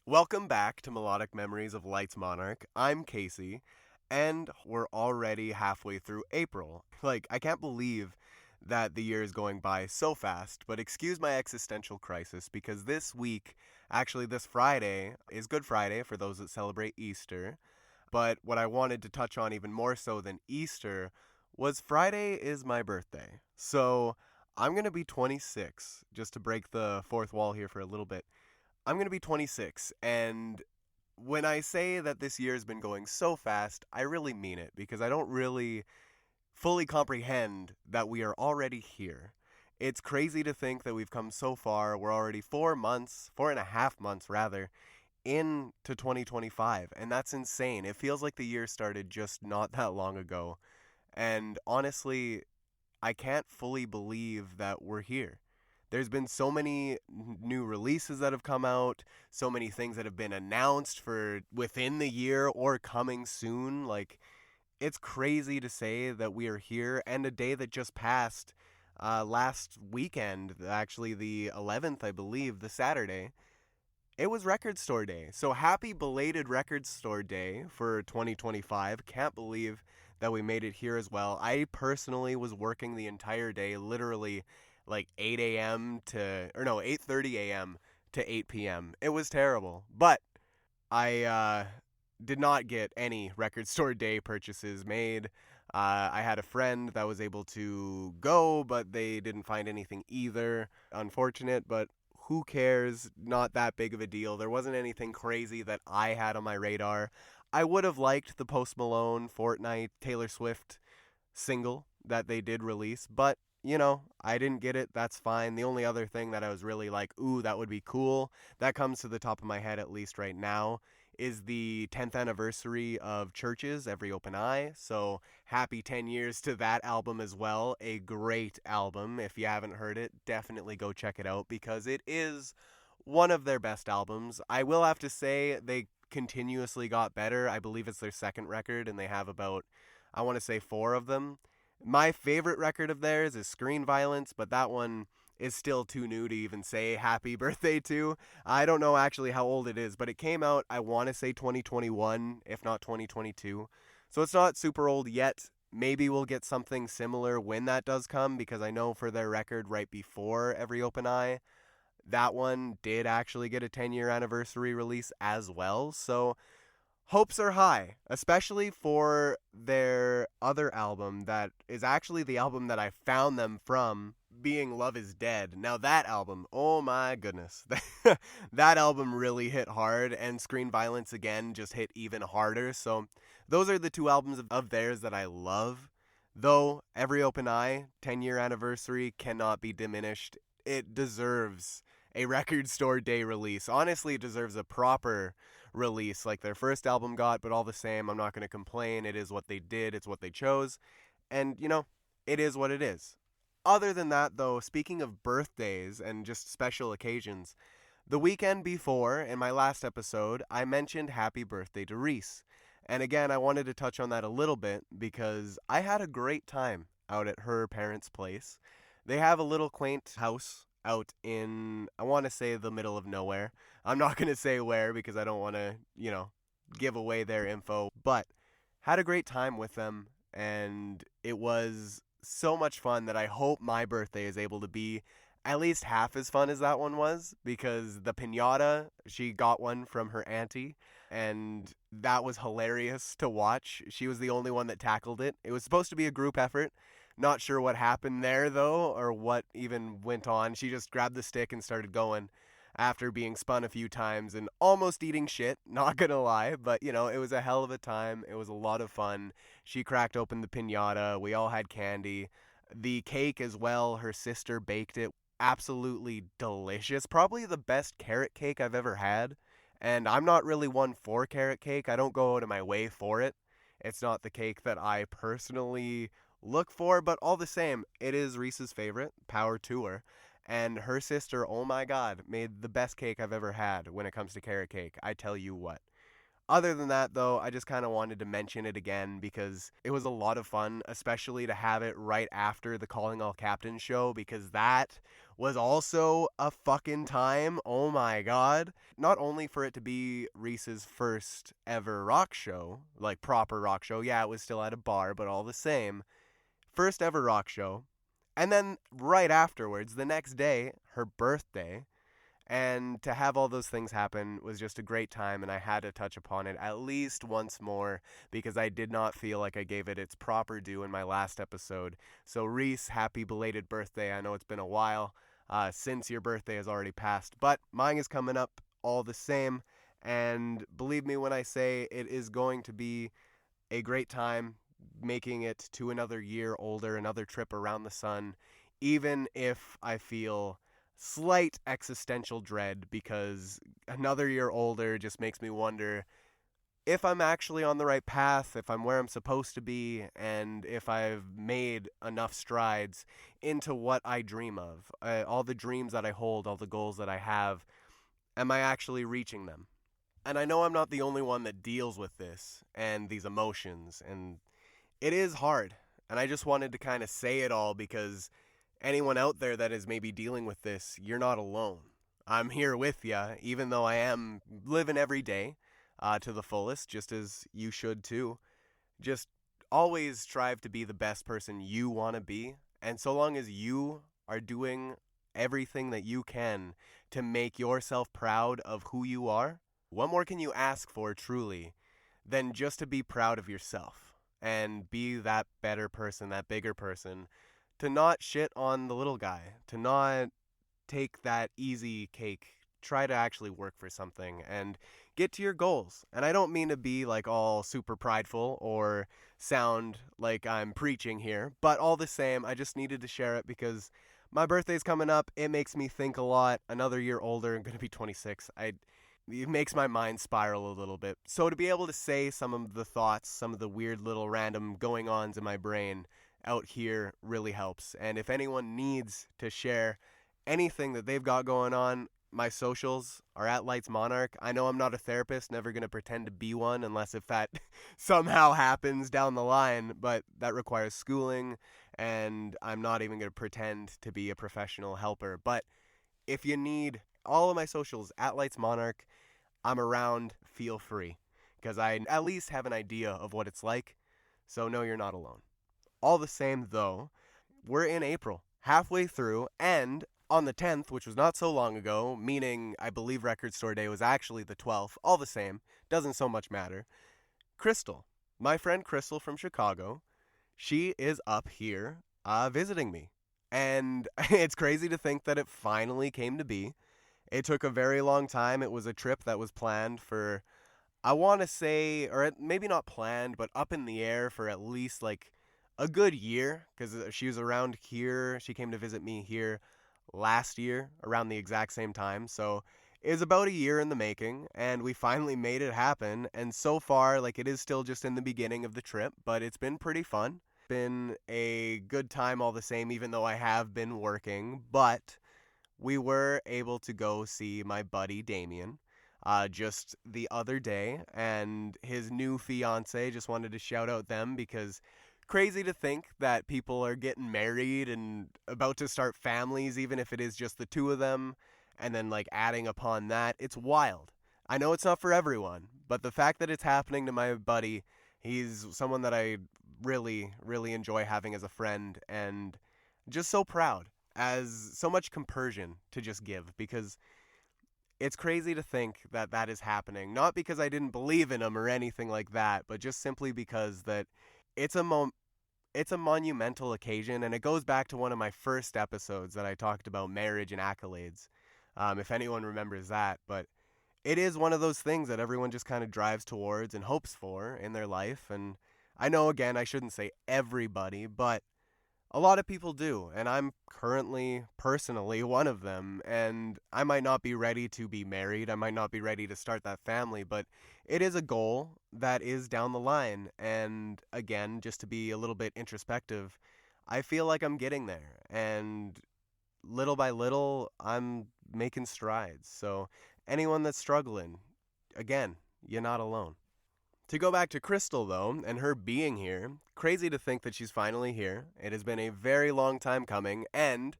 Welcome back to Melodic Memories of Light's Monarch. I'm Casey, and we're already halfway through April. I can't believe that the year is going by so fast, but excuse my existential crisis because this week, actually this Friday, is Good Friday for those that celebrate Easter. But what I wanted to touch on even more so than Easter was Friday is my birthday. So I'm going to be 26, just to break the fourth wall here for a little bit. I'm going to be 26, and when I say that this year has been going so fast, I really mean it because I don't really fully comprehend that we are already here. It's crazy to think that we've come so far. We're already 4 months, 4.5 months rather, into 2025, and that's insane. It feels like the year started just not that long ago, and honestly, I can't fully believe that we're here. There's been so many new releases that have come out, so many things that have been announced for within the year or coming soon. It's crazy to say that we are here, and a day that just passed last weekend, actually the 11th, I believe, the Saturday. It was Record Store Day. So happy belated Record Store Day for 2025. Can't believe that we made it here as well. I personally was working the entire day, literally like 8 a.m. to, or no, 8:30 a.m. to 8 p.m. It was terrible. But I did not get any Record Store Day purchases made. I had a friend that was able to go, but they didn't find anything either. Unfortunate, but who cares? Not that big of a deal. There wasn't anything crazy that I had on my radar. I would have liked the Post Malone, Fortnite, Taylor Swift single that they did release, but I didn't get it. That's fine. The only other thing that I was really like, ooh, that would be cool, that comes to the top of my head at least right now, is the 10th anniversary of Churches, Every Open Eye. So happy 10 years to that album as well. A great album. If you haven't heard it, definitely go check it out because it is one of their best albums. I will have to say they continuously got better. I believe it's their second record and they have about, I want to say, 4 of them. My favorite record of theirs is Screen Violence, but that one is still too new to even say happy birthday to. I don't know actually how old it is, but it came out, I want to say 2021, if not 2022. So it's not super old yet. Maybe we'll get something similar when that does come, because I know for their record right before Every Open Eye, that one did actually get a 10-year anniversary release as well. So hopes are high, especially for their other album that is actually the album that I found them from, being Love Is Dead. Now that album, oh my goodness. That album really hit hard, and Screen Violence again just hit even harder. So those are the 2 albums of theirs that I love. Though Every Open Eye, 10-year anniversary, cannot be diminished. It deserves a Record Store Day release. Honestly, it deserves a proper release like their first album got, but all the same, I'm not going to complain. It is what they did, it's what they chose, and it is what it is. Other than that, though, speaking of birthdays and just special occasions, the weekend before, in my last episode, I mentioned happy birthday to Reese. And again, I wanted to touch on that a little bit because I had a great time out at her parents' place. They have a little quaint house out in, I want to say, the middle of nowhere. I'm not going to say where because I don't want to, give away their info, but had a great time with them, and it was so much fun that I hope my birthday is able to be at least half as fun as that one was, because the piñata, she got one from her auntie, and that was hilarious to watch. She was the only one that tackled it. It was supposed to be a group effort. Not sure what happened there, though, or what even went on. She just grabbed the stick and started going after being spun a few times and almost eating shit, not gonna lie. But, it was a hell of a time. It was a lot of fun. She cracked open the piñata. We all had candy. The cake as well, her sister baked it. Absolutely delicious. Probably the best carrot cake I've ever had. And I'm not really one for carrot cake. I don't go out of my way for it. It's not the cake that I personally look for, but all the same, it is Reese's favorite. Power to her. And her sister, oh my god, made the best cake I've ever had when it comes to carrot cake. I tell you what. Other than that, though, I just kind of wanted to mention it again because it was a lot of fun, especially to have it right after the Calling All Captains show, because that was also a fucking time. Oh my god. Not only for it to be Reese's first ever rock show, like proper rock show, yeah, it was still at a bar, but all the same, first ever rock show. And then right afterwards, the next day, her birthday. And to have all those things happen was just a great time, and I had to touch upon it at least once more because I did not feel like I gave it its proper due in my last episode. So, Reese, happy belated birthday. I know it's been a while since your birthday has already passed, but mine is coming up all the same. And believe me when I say it is going to be a great time making it to another year older, another trip around the sun, even if I feel slight existential dread because another year older just makes me wonder if I'm actually on the right path, if I'm where I'm supposed to be, and if I've made enough strides into what I dream of. All the dreams that I hold, all the goals that I have, am I actually reaching them? And I know I'm not the only one that deals with this and these emotions, and it is hard. And I just wanted to kind of say it all because anyone out there that is maybe dealing with this, you're not alone. I'm here with you, even though I am living every day to the fullest, just as you should too. Just always strive to be the best person you want to be. And so long as you are doing everything that you can to make yourself proud of who you are, what more can you ask for truly than just to be proud of yourself and be that better person, that bigger person, to not shit on the little guy, to not take that easy cake, try to actually work for something and get to your goals. And I don't mean to be like all super prideful or sound like I'm preaching here, but all the same, I just needed to share it because my birthday's coming up. It makes me think a lot. Another year older, I'm going to be 26. It makes my mind spiral a little bit. So to be able to say some of the thoughts, some of the weird little random going-ons in my brain out here really helps. And if anyone needs to share anything that they've got going on, my socials are at Lights Monarch. I know I'm not a therapist, never going to pretend to be one unless if that somehow happens down the line, but that requires schooling, and I'm not even going to pretend to be a professional helper. But if you need all of my socials at Lights Monarch, I'm around, feel free, because I at least have an idea of what it's like, so no, you're not alone. All the same, though, we're in April, halfway through, and on the 10th, which was not so long ago, meaning I believe Record Store Day was actually the 12th, all the same, doesn't so much matter, Crystal, my friend Crystal from Chicago, she is up here visiting me. And it's crazy to think that it finally came to be. It took a very long time. It was a trip that was planned for, I want to say, or maybe not planned, but up in the air for at least like a good year, because she was around here. She came to visit me here last year around the exact same time. So it was about a year in the making, and we finally made it happen. And so far, like, it is still just in the beginning of the trip, but it's been pretty fun. Been a good time all the same, even though I have been working, but we were able to go see my buddy Damien just the other day, and his new fiance. Just wanted to shout out them because crazy to think that people are getting married and about to start families, even if it is just the two of them, and then like adding upon that. It's wild. I know it's not for everyone, but the fact that it's happening to my buddy, he's someone that I really, really enjoy having as a friend, and just so proud, as so much compersion to just give, because it's crazy to think that that is happening. Not because I didn't believe in him or anything like that, but just simply because that it's it's a monumental occasion, and it goes back to one of my first episodes that I talked about marriage and accolades, if anyone remembers that. But it is one of those things that everyone just kind of drives towards and hopes for in their life. And I know, again, I shouldn't say everybody, but a lot of people do, and I'm currently, personally, one of them, and I might not be ready to be married, I might not be ready to start that family, but it is a goal that is down the line, and again, just to be a little bit introspective, I feel like I'm getting there, and little by little, I'm making strides. So anyone that's struggling, again, you're not alone. To go back to Crystal, though, and her being here, crazy to think that she's finally here. It has been a very long time coming, and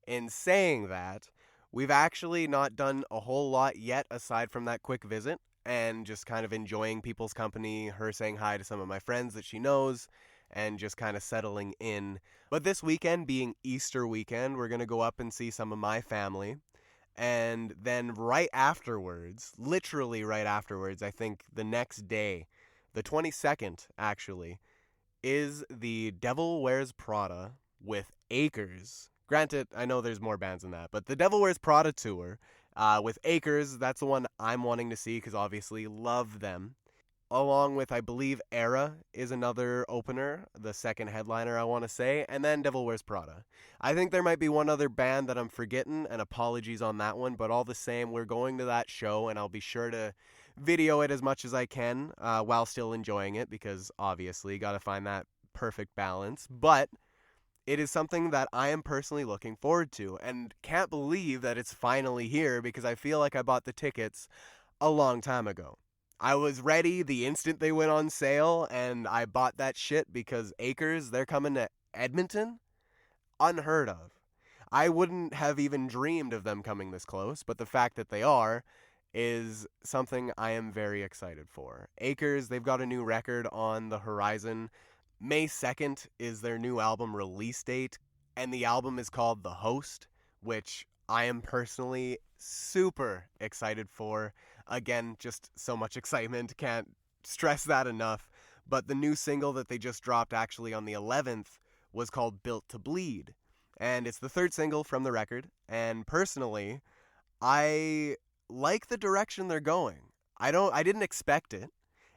in saying that, we've actually not done a whole lot yet aside from that quick visit and just kind of enjoying people's company, her saying hi to some of my friends that she knows, and just kind of settling in. But this weekend being Easter weekend, we're going to go up and see some of my family. And then right afterwards, literally right afterwards, I think the next day, the 22nd actually, is the Devil Wears Prada with Acres. Granted, I know there's more bands than that, but the Devil Wears Prada tour with Acres, that's the one I'm wanting to see because obviously love them. Along with, I believe, Era is another opener, the second headliner, I want to say, and then Devil Wears Prada. I think there might be one other band that I'm forgetting, and apologies on that one, but all the same, we're going to that show, and I'll be sure to video it as much as I can while still enjoying it, because obviously, got to find that perfect balance. But it is something that I am personally looking forward to, and can't believe that it's finally here, because I feel like I bought the tickets a long time ago. I was ready the instant they went on sale, and I bought that shit because Acres, they're coming to Edmonton? Unheard of. I wouldn't have even dreamed of them coming this close, but the fact that they are is something I am very excited for. Acres, they've got a new record on the horizon. May 2nd is their new album release date, and the album is called The Host, which I am personally super excited for. Again, just so much excitement, can't stress that enough. But the new single that they just dropped actually on the 11th was called Built to Bleed. And it's the third single from the record. And personally, I like the direction they're going. I didn't expect it.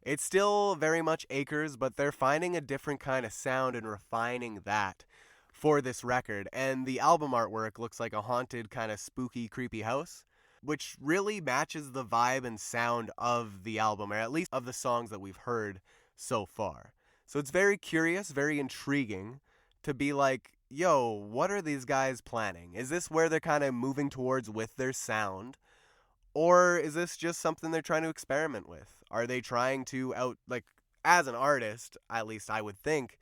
It's still very much Acres, but they're finding a different kind of sound and refining that for this record. And the album artwork looks like a haunted, kind of spooky, creepy house, which really matches the vibe and sound of the album, or at least of the songs that we've heard so far. So it's very curious, very intriguing to be like, yo, what are these guys planning? Is this where they're kind of moving towards with their sound? Or is this just something they're trying to experiment with? Are they trying to as an artist, at least I would think,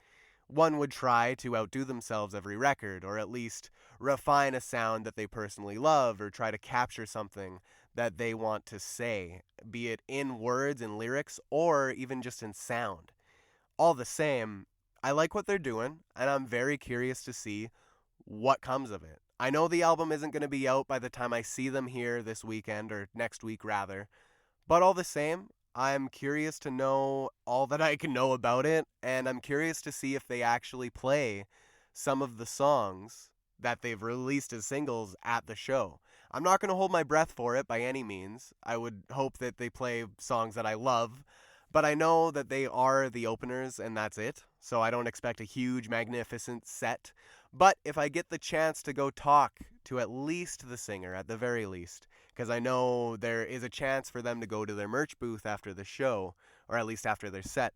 one would try to outdo themselves every record, or at least refine a sound that they personally love, or try to capture something that they want to say, be it in words and lyrics, or even just in sound. All the same, I like what they're doing, and I'm very curious to see what comes of it. I know the album isn't going to be out by the time I see them here this weekend, or next week rather, but all the same, I'm curious to know all that I can know about it, and I'm curious to see if they actually play some of the songs that they've released as singles at the show. I'm not going to hold my breath for it by any means. I would hope that they play songs that I love, but I know that they are the openers and that's it, so I don't expect a huge, magnificent set. But if I get the chance to go talk to at least the singer, at the very least, because I know there is a chance for them to go to their merch booth after the show, or at least after their set,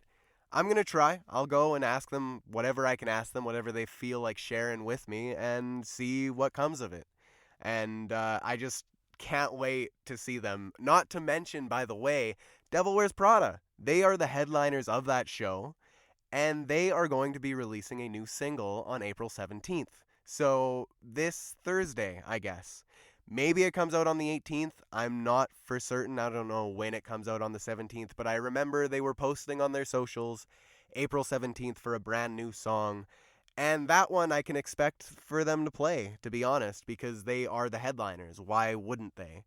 I'm going to try. I'll go and ask them whatever I can ask them, whatever they feel like sharing with me, and see what comes of it. And I just can't wait to see them. Not to mention, by the way, Devil Wears Prada. They are the headliners of that show, and they are going to be releasing a new single on April 17th. So this Thursday, I guess. Maybe it comes out on the 18th. I'm not for certain. I don't know when it comes out on the 17th, but I remember they were posting on their socials April 17th for a brand new song. And that one I can expect for them to play, to be honest, because they are the headliners. Why wouldn't they?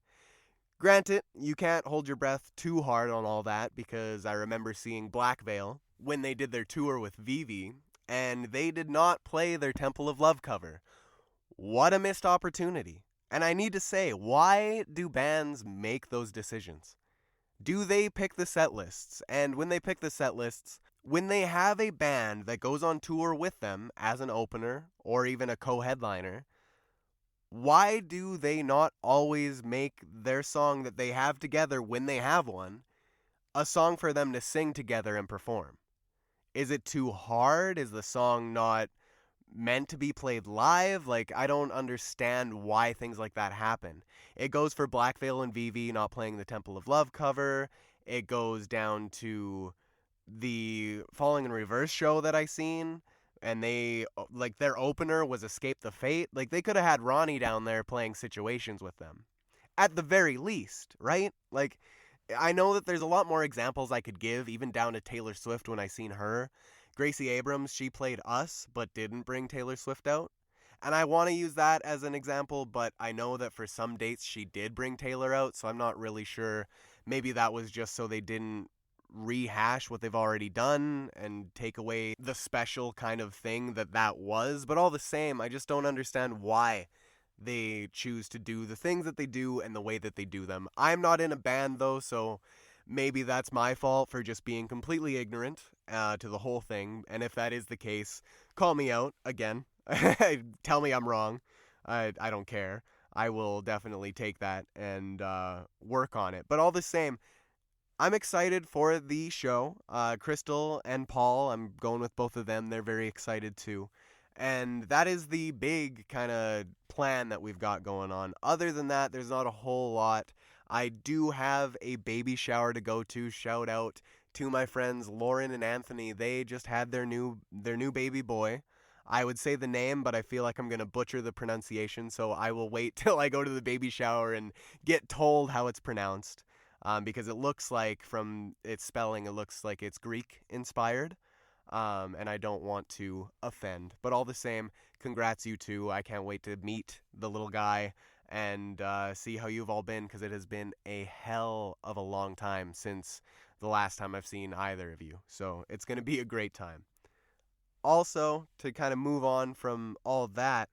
Granted, you can't hold your breath too hard on all that, because I remember seeing Black Veil when they did their tour with Vivi, and they did not play their Temple of Love cover. What a missed opportunity. And I need to say, why do bands make those decisions? Do they pick the set lists? And when they pick the set lists, when they have a band that goes on tour with them as an opener or even a co-headliner, why do they not always make their song that they have together when they have one a song for them to sing together and perform? Is it too hard? Is the song not meant to be played live? Like, I don't understand why things like that happen. It goes for Black Veil and Vivi not playing the Temple of Love cover. It goes down to the Falling in Reverse show that I seen, and they, like, their opener was Escape the Fate. Like, they could have had Ronnie down there playing Situations with them. At the very least, right? Like, I know that there's a lot more examples I could give, even down to Taylor Swift when I seen her. Gracie Abrams, she played Us, but didn't bring Taylor Swift out. And I want to use that as an example, but I know that for some dates she did bring Taylor out, so I'm not really sure. Maybe that was just so they didn't rehash what they've already done and take away the special kind of thing that that was. But all the same, I just don't understand why they choose to do the things that they do and the way that they do them. I'm not in a band though, so maybe that's my fault for just being completely ignorant to the whole thing. And if that is the case, call me out again. Tell me I'm wrong. I don't care. I will definitely take that and work on it. But all the same, I'm excited for the show. Crystal and Paul, I'm going with both of them. They're very excited too. And that is the big kind of plan that we've got going on. Other than that, there's not a whole lot. I do have a baby shower to go to. Shout out to my friends Lauren and Anthony. They just had their new baby boy. I would say the name, but I feel like I'm going to butcher the pronunciation, so I will wait till I go to the baby shower and get told how it's pronounced. Because it looks like, from its spelling, it looks like it's Greek inspired. And I don't want to offend. But all the same, congrats you two. I can't wait to meet the little guy and see how you've all been, because it has been a hell of a long time since the last time I've seen either of you. So it's going to be a great time. Also, to kind of move on from all that,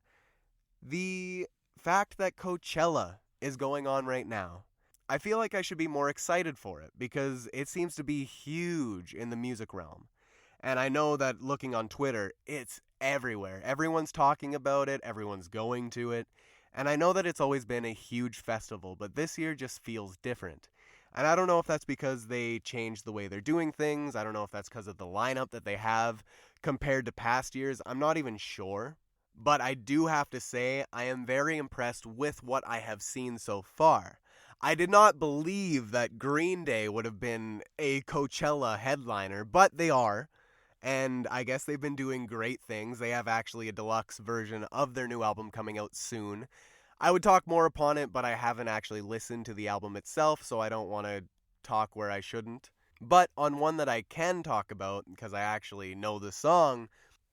the fact that Coachella is going on right now, I feel like I should be more excited for it because it seems to be huge in the music realm. And I know that looking on Twitter, it's everywhere. Everyone's talking about it, everyone's going to it. And I know that it's always been a huge festival, but this year just feels different. And I don't know if that's because they changed the way they're doing things. I don't know if that's because of the lineup that they have compared to past years. I'm not even sure. But I do have to say, I am very impressed with what I have seen so far. I did not believe that Green Day would have been a Coachella headliner, but they are. And I guess they've been doing great things. They have actually a deluxe version of their new album coming out soon. I would talk more upon it, but I haven't actually listened to the album itself, so I don't want to talk where I shouldn't. But on one that I can talk about, because I actually know the song,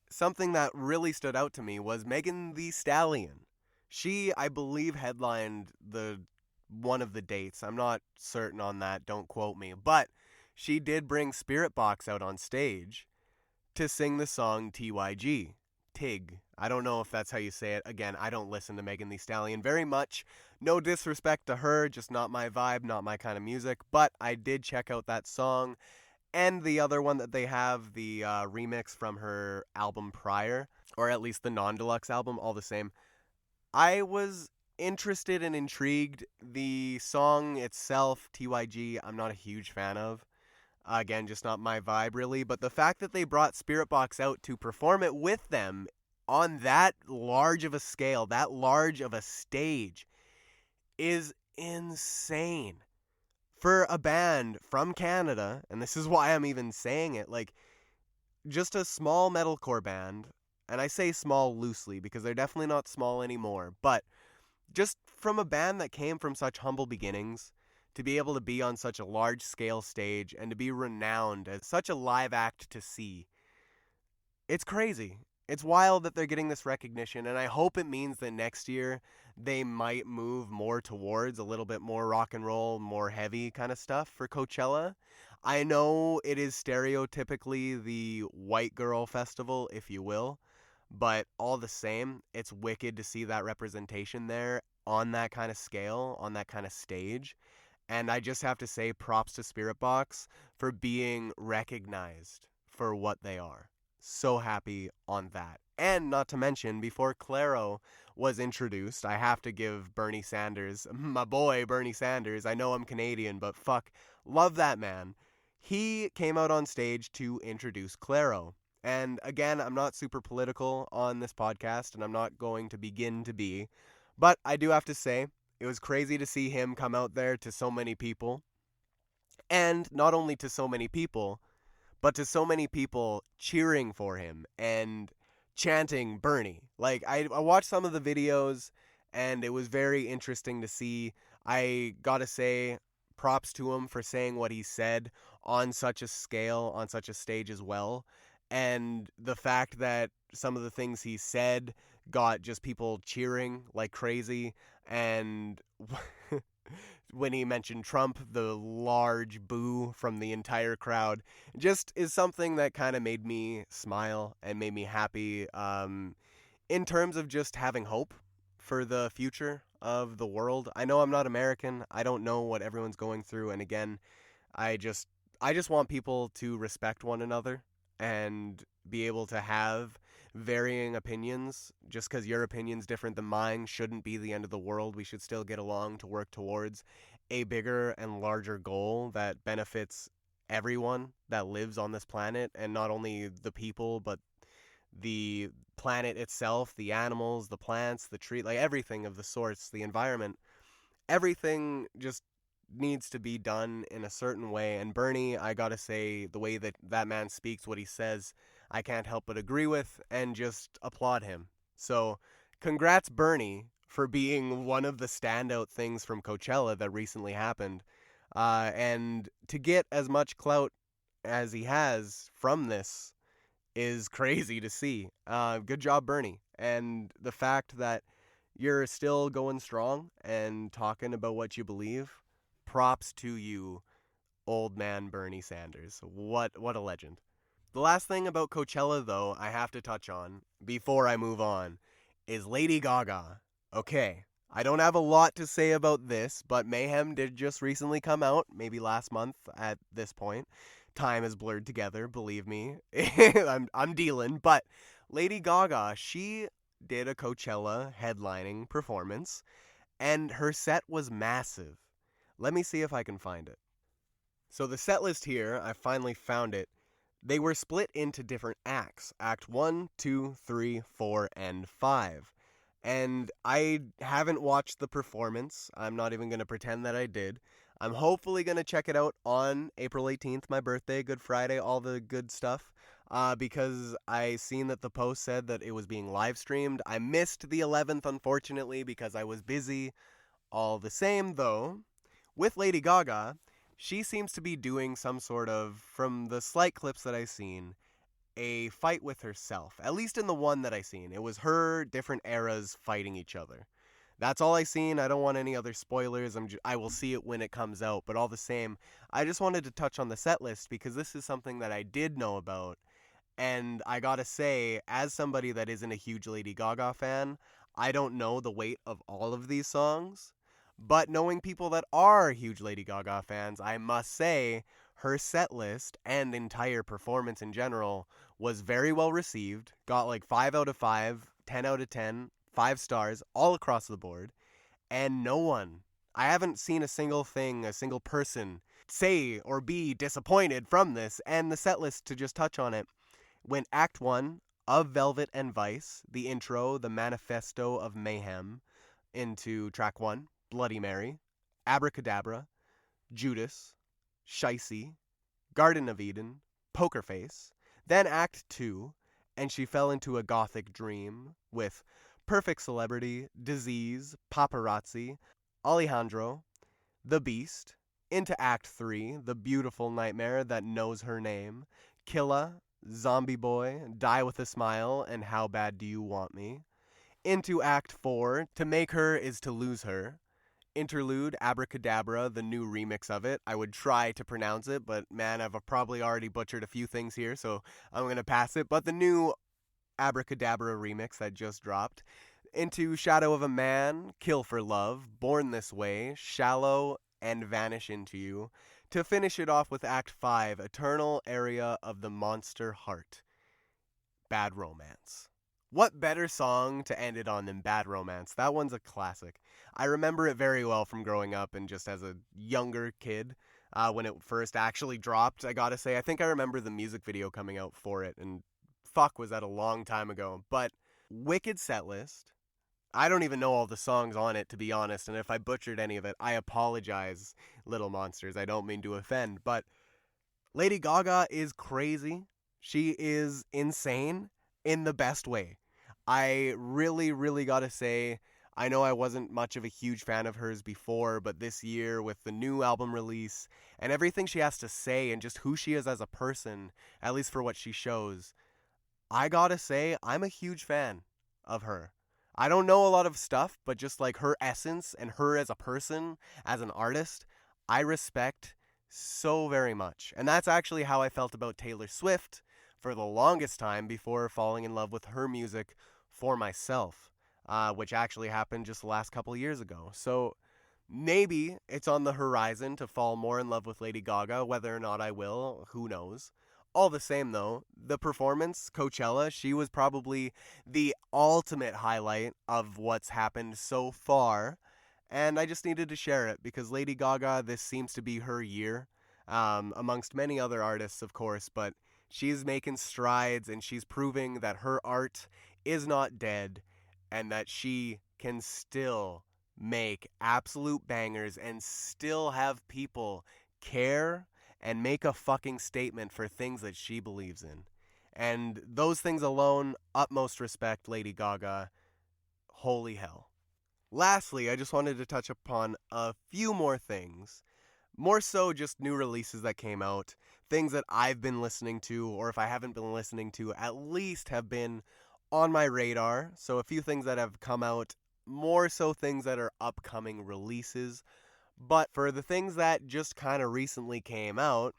something that really stood out to me was Megan Thee Stallion. She, I believe, headlined one of the dates. I'm not certain on that, don't quote me. But she did bring Spirit Box out on stage to sing the song TYG. Tig. I don't know if that's how you say it. Again, I don't listen to Megan Thee Stallion very much. No disrespect to her, just not my vibe, not my kind of music. But I did check out that song and the other one that they have, the remix from her album prior, or at least the non-deluxe album, all the same. I was interested and intrigued. The song itself, TYG, I'm not a huge fan of. Again, just not my vibe, really. But the fact that they brought Spirit Box out to perform it with them on that large of a scale, that large of a stage, is insane. For a band from Canada, and this is why I'm even saying it, like, just a small metalcore band, and I say small loosely because they're definitely not small anymore, but just from a band that came from such humble beginnings, to be able to be on such a large scale stage and to be renowned as such a live act to see, it's crazy. It's wild that they're getting this recognition, and I hope it means that next year they might move more towards a little bit more rock and roll, more heavy kind of stuff for Coachella. I know it is stereotypically the white girl festival, if you will, but all the same, it's wicked to see that representation there on that kind of scale, on that kind of stage. And I just have to say props to Spirit Box for being recognized for what they are. So happy on that. And not to mention, before Claro was introduced, I have to give Bernie Sanders, my boy Bernie Sanders, I know I'm Canadian, but fuck, love that man. He came out on stage to introduce Claro. And again, I'm not super political on this podcast, and I'm not going to begin to be, but I do have to say, it was crazy to see him come out there to so many people. And not only to so many people, but to so many people cheering for him and chanting Bernie. Like, I watched some of the videos, and it was very interesting to see. I gotta say, props to him for saying what he said on such a scale, on such a stage as well. And the fact that some of the things he said got just people cheering like crazy. And when he mentioned Trump, the large boo from the entire crowd just is something that kind of made me smile and made me happy, in terms of just having hope for the future of the world. I know I'm not American. I don't know what everyone's going through, and again, I just I just want people to respect one another and be able to have varying opinions. Just because your opinion's different than mine shouldn't be the end of the world. We should still get along to work towards a bigger and larger goal that benefits everyone that lives on this planet, and not only the people but the planet itself, the animals, the plants, the tree, like everything of the sorts, the environment. Everything just needs to be done in a certain way. And Bernie, I gotta say, the way that that man speaks, what he says, I can't help but agree with and just applaud him. So, congrats, Bernie, for being one of the standout things from Coachella that recently happened. And to get as much clout as he has from this is crazy to see. Good job, Bernie. And the fact that you're still going strong and talking about what you believe, props to you, old man Bernie Sanders. What a legend. The last thing about Coachella, though, I have to touch on before I move on is Lady Gaga. Okay, I don't have a lot to say about this, but Mayhem did just recently come out, maybe last month at this point. Time is blurred together, believe me. I'm dealing, but Lady Gaga, she did a Coachella headlining performance, and her set was massive. Let me see if I can find it. So the set list here, I finally found it. They were split into different acts. Act 1, 2, 3, 4, and 5. And I haven't watched the performance. I'm not even going to pretend that I did. I'm hopefully going to check it out on April 18th, my birthday, Good Friday, all the good stuff. Because I seen that the post said that it was being live streamed. I missed the 11th, unfortunately, because I was busy. All the same, though, with Lady Gaga, she seems to be doing some sort of, from the slight clips that I've seen, a fight with herself. At least in the one that I seen. It was her different eras fighting each other. That's all I seen. I don't want any other spoilers. I will see it when it comes out. But all the same, I just wanted to touch on the set list because this is something that I did know about. And I gotta say, as somebody that isn't a huge Lady Gaga fan, I don't know the weight of all of these songs. But knowing people that are huge Lady Gaga fans, I must say her set list and entire performance in general was very well received. Got like 5 out of 5, 10 out of 10, 5 stars all across the board. And no one, I haven't seen a single thing, a single person say or be disappointed from this. And the set list, to just touch on it, went Act 1 of Velvet and Vice, the intro, the manifesto of mayhem, into track 1, Bloody Mary, Abracadabra, Judas, Shicey, Garden of Eden, Poker Face, then Act 2, and she fell into a gothic dream with Perfect Celebrity, Disease, Paparazzi, Alejandro, The Beast, into Act 3, The Beautiful Nightmare That Knows Her Name, Killa, Zombie Boy, Die With a Smile, and How Bad Do You Want Me, into Act 4, To Make Her Is to Lose Her, Interlude, Abracadabra, the new remix of it. I would try to pronounce it, but man, I've probably already butchered a few things here, so I'm going to pass it. But the new Abracadabra remix that just dropped. Into Shadow of a Man, Kill for Love, Born This Way, Shallow, and Vanish Into You. To finish it off with Act 5, Eternal Area of the Monster Heart. Bad Romance. What better song to end it on than Bad Romance? That one's a classic. I remember it very well from growing up and just as a younger kid when it first actually dropped. I gotta say, I think I remember the music video coming out for it, and fuck, was that a long time ago. But wicked set list. I don't even know all the songs on it, to be honest, and if I butchered any of it, I apologize, little monsters. I don't mean to offend, but Lady Gaga is crazy. She is insane in the best way. I really, really gotta say, I know I wasn't much of a huge fan of hers before, but this year with the new album release and everything she has to say and just who she is as a person, at least for what she shows, I gotta say, I'm a huge fan of her. I don't know a lot of stuff, but just like her essence and her as a person, as an artist, I respect so very much. And that's actually how I felt about Taylor Swift for the longest time before falling in love with her music for myself, which actually happened just the last couple of years ago. So maybe it's on the horizon to fall more in love with Lady Gaga. Whether or not I will, who knows. All the same, though, the performance, Coachella, she was probably the ultimate highlight of what's happened so far. And I just needed to share it because Lady Gaga, this seems to be her year, amongst many other artists, of course, but she's making strides and she's proving that her art is not dead and that she can still make absolute bangers and still have people care and make a fucking statement for things that she believes in. And those things alone, utmost respect, Lady Gaga. Holy hell. Lastly, I just wanted to touch upon a few more things. More so just new releases that came out, things that I've been listening to, or if I haven't been listening to, at least have been on my radar. So a few things that have come out, more so things that are upcoming releases. But for the things that just kind of recently came out,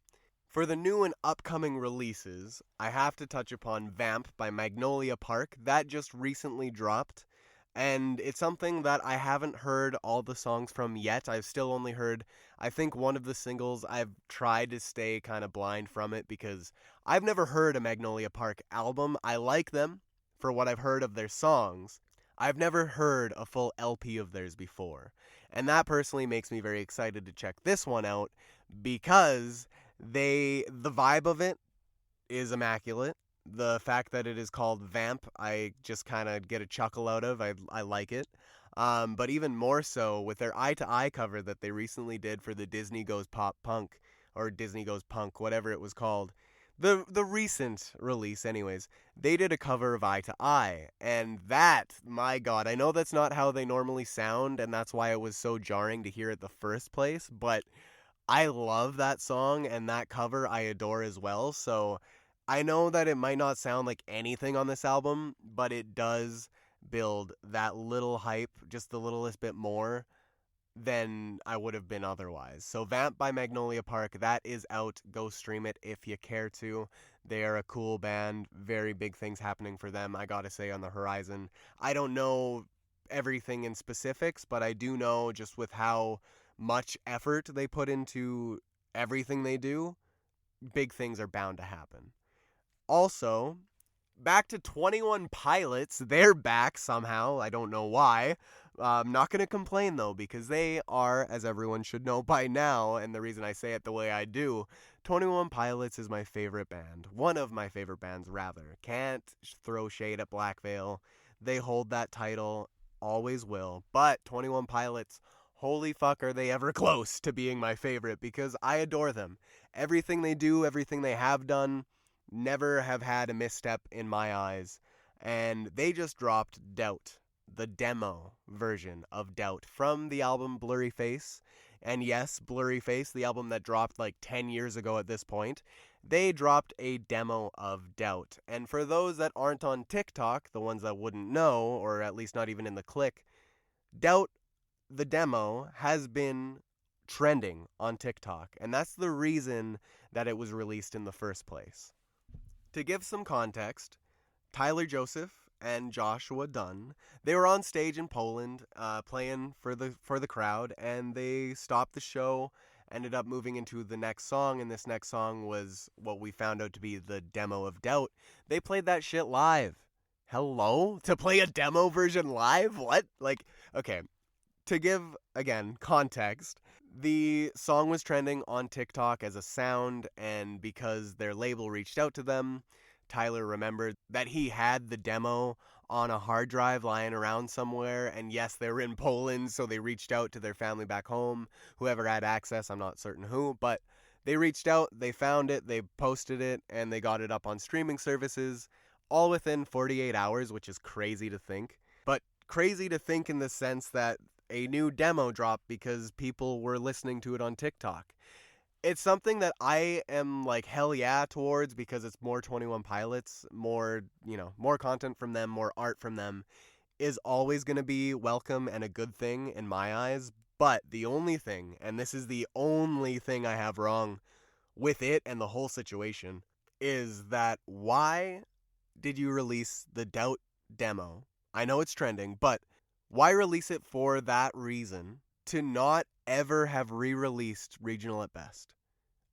for the new and upcoming releases, I have to touch upon Vamp by Magnolia Park. That just recently dropped, and it's something that I haven't heard all the songs from yet. I've still only heard, I think, one of the singles. I've tried to stay kind of blind from it because I've never heard a Magnolia Park album. I like them for what I've heard of their songs. I've never heard a full LP of theirs before. And that personally makes me very excited to check this one out because the vibe of it is immaculate. The fact that it is called Vamp, I just kind of get a chuckle out of. I like it. But even more so with their Eye to Eye cover that they recently did for the Disney Goes Pop Punk, or Disney Goes Punk, whatever it was called. The recent release, anyways, they did a cover of Eye to Eye, and that, my god, I know that's not how they normally sound, and that's why it was so jarring to hear it the first place, but I love that song, and that cover I adore as well, so I know that it might not sound like anything on this album, but it does build that little hype, just the littlest bit more than I would have been otherwise. So Vamp by Magnolia Park, that is out. Go stream it if you care to. They are a cool band. Very big things happening for them, I gotta say, on the horizon. I don't know everything in specifics, but I do know just with how much effort they put into everything they do, big things are bound to happen. Also, back to 21 Pilots. They're back somehow. I don't know why. I'm not going to complain, though, because they are, as everyone should know by now, and the reason I say it the way I do, 21 Pilots is my favorite band. One of my favorite bands, rather. Can't throw shade at Black Veil. They hold that title, always will. But 21 Pilots, holy fuck, are they ever close to being my favorite, because I adore them. Everything they do, everything they have done, never have had a misstep in my eyes. And they just dropped Doubt, the demo version of Doubt from the album Blurry Face. And yes, Blurry Face, the album that dropped like 10 years ago at this point, they dropped a demo of Doubt. And for those that aren't on TikTok, the ones that wouldn't know, or at least not even in the click, Doubt, the demo, has been trending on TikTok. And that's the reason that it was released in the first place. To give some context, Tyler Joseph and Joshua Dunn, they were on stage in Poland playing for the crowd, and they stopped the show, ended up moving into the next song, and this next song was what we found out to be the demo of Doubt. They played that shit live. Hello? To play a demo version live? What? Like, okay, to give, again, context, the song was trending on TikTok as a sound, and because their label reached out to them, Tyler remembered that he had the demo on a hard drive lying around somewhere, and yes, they were in Poland, so they reached out to their family back home, whoever had access, I'm not certain who, but they reached out, they found it, they posted it, and they got it up on streaming services. all within 48 hours, which is crazy to think. But crazy to think in the sense that a new demo dropped because people were listening to it on TikTok. It's something that I am like hell yeah towards because it's more 21 Pilots, more, more content from them, more art from them is always going to be welcome and a good thing in my eyes. But the only thing, and this is the only thing I have wrong with it and the whole situation, is that why did you release the Doubt demo? I know it's trending, but why release it for that reason to not ever have re-released Regional at Best?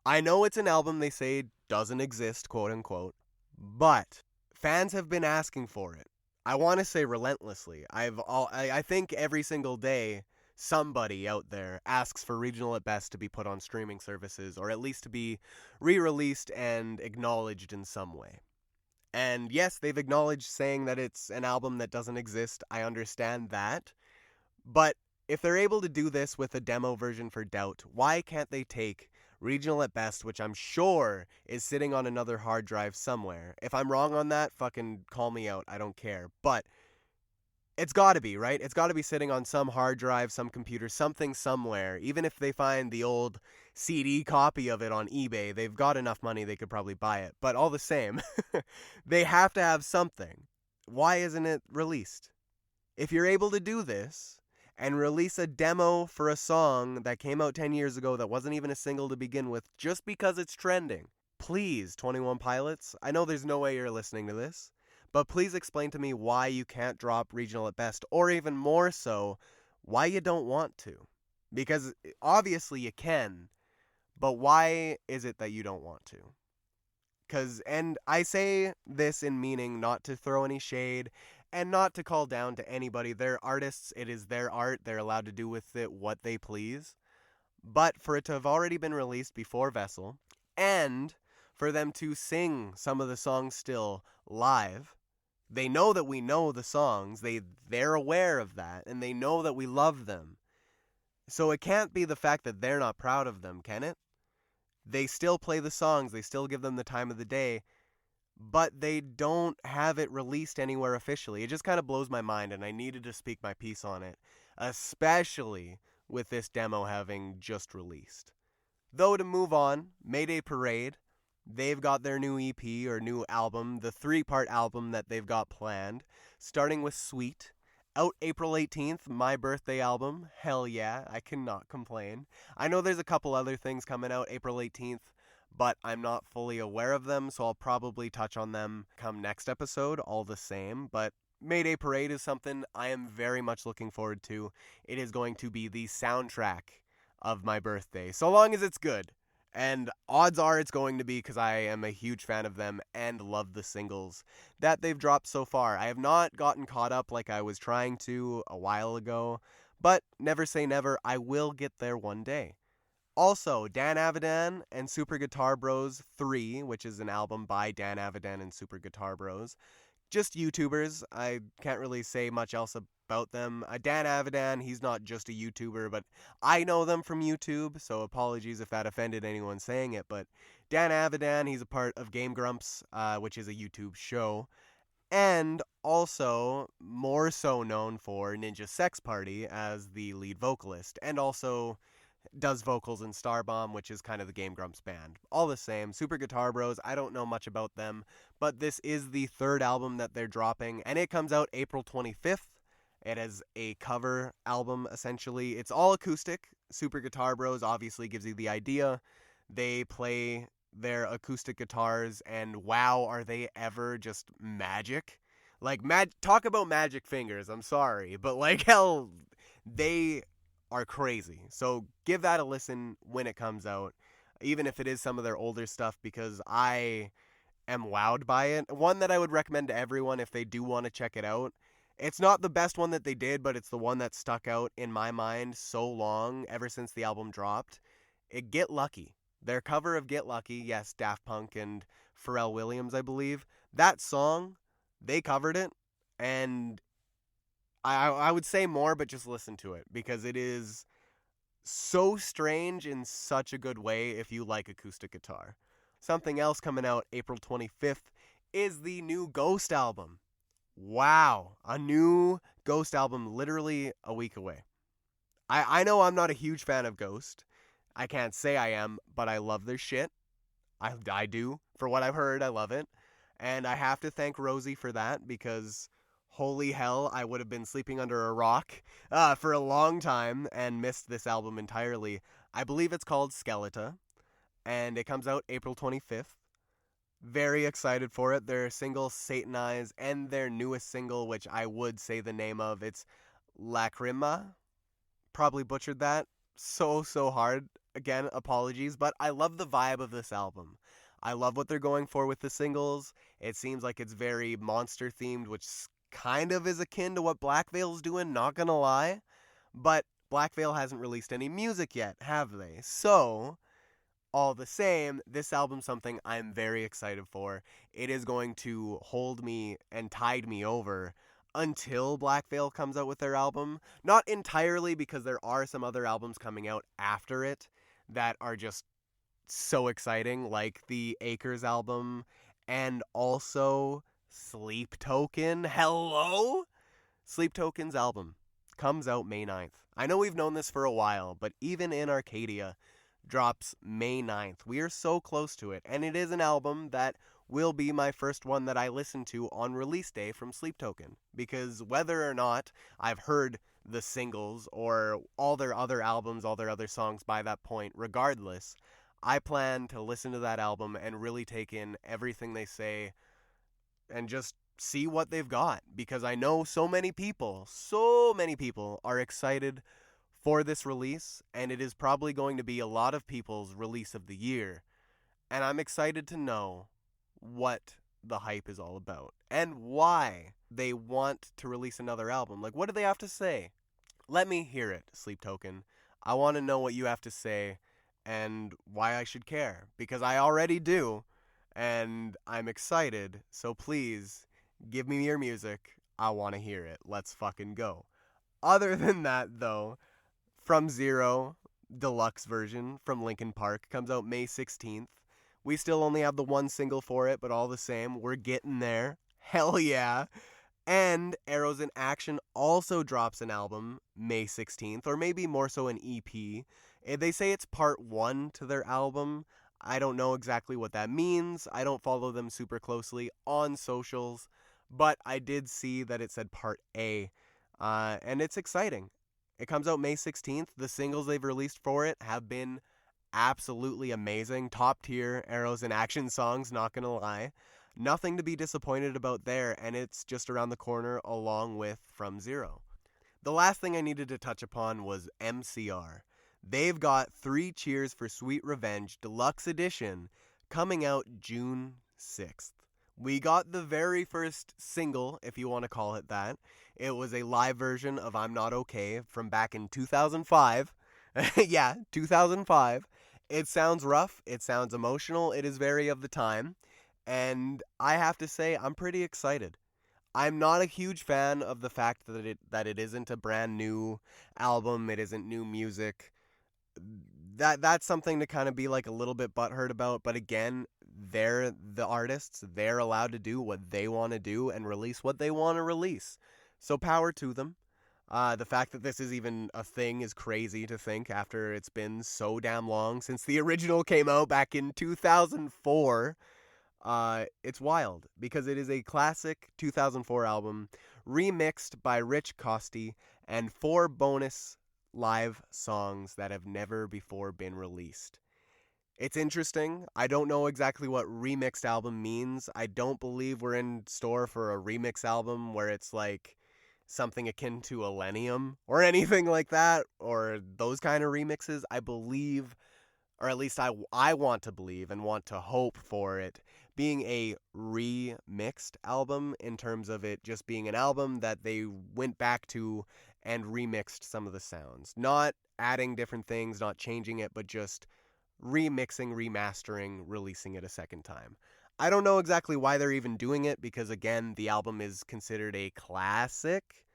I know it's an album they say doesn't exist, quote unquote, but fans have been asking for it. I want to say relentlessly. I think every single day somebody out there asks for Regional at Best to be put on streaming services or at least to be re-released and acknowledged in some way. And yes, they've acknowledged saying that it's an album that doesn't exist. I understand that. But if they're able to do this with a demo version for Doubt, why can't they take Regional at Best, which I'm sure is sitting on another hard drive somewhere? If I'm wrong on that, fucking call me out. I don't care. But it's gotta be, right? It's gotta be sitting on some hard drive, some computer, something somewhere. Even if they find the old CD copy of it on eBay, they've got enough money they could probably buy it. But all the same, they have to have something. Why isn't it released? If you're able to do this and release a demo for a song that came out 10 years ago that wasn't even a single to begin with just because it's trending, please, 21 Pilots, I know there's no way you're listening to this, but please explain to me why you can't drop Regional at Best, or even more so, why you don't want to. Because obviously you can, but why is it that you don't want to? And I say this in meaning not to throw any shade and not to call down to anybody. They're artists, it is their art, they're allowed to do with it what they please. But for it to have already been released before Vessel, and for them to sing some of the songs still live, they know that we know the songs, they're aware of that, and they know that we love them. So it can't be the fact that they're not proud of them, can it? They still play the songs, they still give them the time of the day, but they don't have it released anywhere officially. It just kind of blows my mind, and I needed to speak my piece on it, especially with this demo having just released. Though to move on, Mayday Parade, they've got their new EP or new album, the 3-part album that they've got planned, starting with Sweet, out April 18th, my birthday album. Hell yeah, I cannot complain. I know there's a couple other things coming out April 18th, but I'm not fully aware of them, so I'll probably touch on them come next episode all the same. But Mayday Parade is something I am very much looking forward to. It is going to be the soundtrack of my birthday, so long as it's good. And odds are it's going to be, because I am a huge fan of them and love the singles that they've dropped so far. I have not gotten caught up like I was trying to a while ago, but never say never, I will get there one day. Also, Dan Avidan and Super Guitar Bros 3, which is an album by Dan Avidan and Super Guitar Bros. Just YouTubers. I can't really say much else about them. Dan Avidan, he's not just a YouTuber, but I know them from YouTube, so apologies if that offended anyone saying it. But Dan Avidan, he's a part of Game Grumps, which is a YouTube show, and also more so known for Ninja Sex Party as the lead vocalist, and also does vocals in Starbomb, which is kind of the Game Grumps band. All the same, Super Guitar Bros, I don't know much about them, but this is the 3rd album that they're dropping, and it comes out April 25th. It is a cover album, essentially. It's all acoustic. Super Guitar Bros obviously gives you the idea. They play their acoustic guitars, and wow, are they ever just magic. Like, talk about magic fingers, I'm sorry, but like, hell, they are crazy. So give that a listen when it comes out, even if it is some of their older stuff, because I am wowed by it. One that I would recommend to everyone if they do want to check it out. It's not the best one that they did, but it's the one that stuck out in my mind so long, ever since the album dropped. Get Lucky. Their cover of Get Lucky, yes, Daft Punk and Pharrell Williams, I believe. That song, they covered it, and I would say more, but just listen to it, because it is so strange in such a good way if you like acoustic guitar. Something else coming out April 25th is the new Ghost album. Wow, a new Ghost album literally a week away. I know I'm not a huge fan of Ghost. I can't say I am, but I love their shit. I do. For what I've heard, I love it. And I have to thank Rosie for that because holy hell, I would have been sleeping under a rock for a long time and missed this album entirely. I believe it's called Skeleta, and it comes out April 25th. Very excited for it. Their single Satanize and their newest single, which I would say the name of, it's Lacrima. Probably butchered that so hard. Again, apologies, but I love the vibe of this album. I love what they're going for with the singles. It seems like it's very monster themed, which kind of is akin to what Black Veil's doing, not gonna lie. But Black Veil hasn't released any music yet, have they? So, all the same, this album's something I'm very excited for. It is going to hold me and tide me over until Black Veil comes out with their album. Not entirely, because there are some other albums coming out after it that are just so exciting, like the Acres album and also Sleep Token. Hello? Sleep Token's album comes out May 9th. I know we've known this for a while, but even in Arcadia, drops May 9th. We are so close to it, and it is an album that will be my first one that I listen to on release day from Sleep Token, because whether or not I've heard the singles or all their other albums, all their other songs by that point, regardless, I plan to listen to that album and really take in everything they say and just see what they've got, because I know so many people are excited for this release, and it is probably going to be a lot of people's release of the year. And I'm excited to know what the hype is all about and why they want to release another album. Like, what do they have to say? Let me hear it, Sleep Token. I want to know what you have to say and why I should care, because I already do, and I'm excited. So please, give me your music. I want to hear it. Let's fucking go. Other than that, though, From Zero, deluxe version from Linkin Park, comes out May 16th. We still only have the one single for it, but all the same, we're getting there. Hell yeah. And Arrows in Action also drops an album May 16th, or maybe more so an EP. They say it's part one to their album. I don't know exactly what that means. I don't follow them super closely on socials, but I did see that it said part A, and it's exciting. It comes out May 16th. The singles they've released for it have been absolutely amazing. Top tier Arrows in Action songs, not gonna lie. Nothing to be disappointed about there, and it's just around the corner along with From Zero. The last thing I needed to touch upon was MCR. They've got 3 Cheers for Sweet Revenge Deluxe Edition coming out June 6th. We got the very first single, if you want to call it that. It was a live version of I'm Not Okay from back in 2005. Yeah, 2005. It sounds rough, it sounds emotional, it is very of the time, and I have to say I'm pretty excited. I'm not a huge fan of the fact that it isn't a brand new album, it isn't new music. That's something to kind of be like a little bit butthurt about, but again, they're the artists, they're allowed to do what they want to do and release what they want to release. So power to them. The fact that this is even a thing is crazy to think after it's been so damn long since the original came out back in 2004. It's wild because it is a classic 2004 album remixed by Rich Costi and 4 bonus live songs that have never before been released. It's interesting. I don't know exactly what remixed album means. I don't believe we're in store for a remix album where it's like something akin to Millennium or anything like that, or those kind of remixes. I believe, or at least I want to believe and want to hope for it being a remixed album, in terms of it just being an album that they went back to and remixed some of the sounds. Not adding different things, not changing it, but just remixing, remastering, releasing it a second time. I don't know exactly why they're even doing it, because again, the album is considered a classic.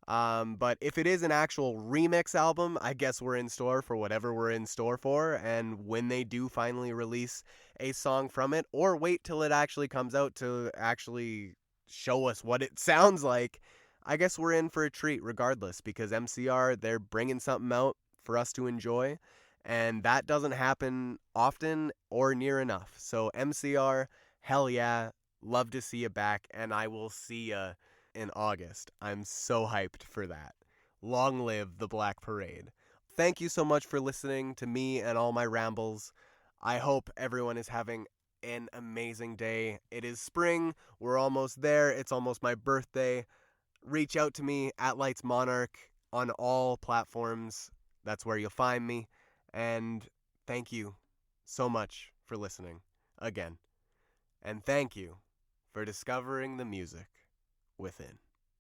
But if it is an actual remix album, I guess we're in store for whatever we're in store for. And when they do finally release a song from it, or wait till it actually comes out to actually show us what it sounds like, I guess we're in for a treat regardless, because MCR, they're bringing something out for us to enjoy. And that doesn't happen often or near enough. So, MCR, hell yeah, love to see you back. And I will see ya in August. I'm so hyped for that. Long live the Black Parade. Thank you so much for listening to me and all my rambles. I hope everyone is having an amazing day. It is spring. We're almost there. It's almost my birthday. Reach out to me at Lights Monarch on all platforms. That's where you'll find me. And thank you so much for listening again. And thank you for discovering the music within.